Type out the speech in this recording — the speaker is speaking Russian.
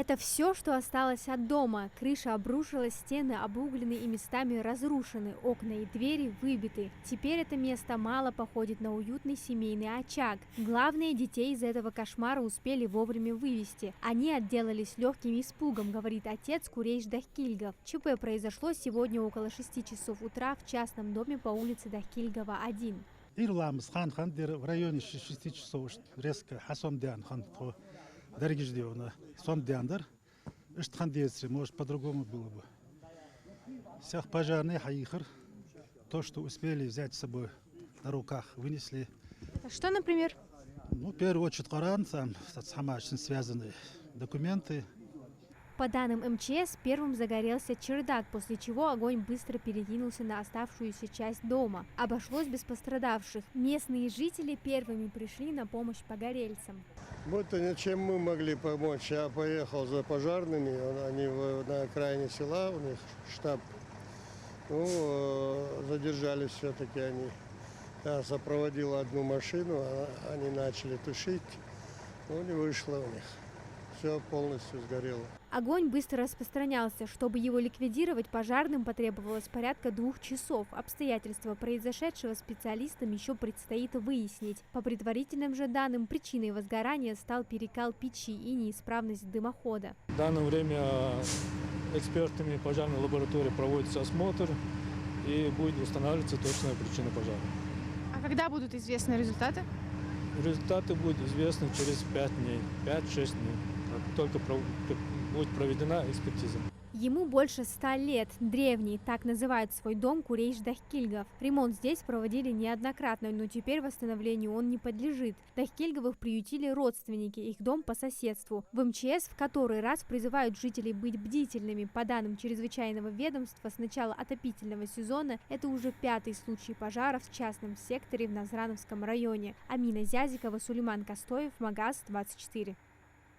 Это все, что осталось от дома. Крыша обрушилась, стены обуглены и местами разрушены, окна и двери выбиты. Теперь это место мало походит на уютный семейный очаг. Главное, детей из этого кошмара успели вовремя вывести. Они отделались легким испугом, говорит отец Курейш Дахкильгов. ЧП произошло сегодня около 6 часов утра в частном доме по улице Дахкильгова, 1. В районе 6 часов резко Даргиждевна, Сомдиандр, может, по-другому было бы. Всех пожарных Хаихар, то, что успели взять с собой на руках, вынесли. А что, например? В первую очередь, Коран, с связанные документы. По данным МЧС, первым загорелся чердак, после чего огонь быстро перекинулся на оставшуюся часть дома. Обошлось без пострадавших. Местные жители первыми пришли на помощь погорельцам. Чем мы могли помочь? Я поехал за пожарными, они на окраине села, у них штаб. Задержались все-таки они. Я сопроводил одну машину, они начали тушить, не вышло у них. Все полностью сгорело. Огонь быстро распространялся. Чтобы его ликвидировать, пожарным потребовалось порядка 2 часов. Обстоятельства произошедшего специалистам еще предстоит выяснить. По предварительным же данным, причиной возгорания стал перекал печи и неисправность дымохода. В данное время экспертами пожарной лаборатории проводится осмотр и будет устанавливаться точная причина пожара. А когда будут известны результаты? Результаты будут известны через 5 дней, 5-6 дней. Только будет проведена экспертиза. Ему больше 100 лет. Древний, так называют свой дом Курейш Дахкильгов. Ремонт здесь проводили неоднократно, но теперь восстановлению он не подлежит. Дахкильговых приютили родственники, их дом по соседству. В МЧС в который раз призывают жителей быть бдительными. По данным чрезвычайного ведомства, с начала отопительного сезона это уже 5-й случай пожара в частном секторе в Назрановском районе. Амина Зязикова, Сулейман Костоев, Магаз 24.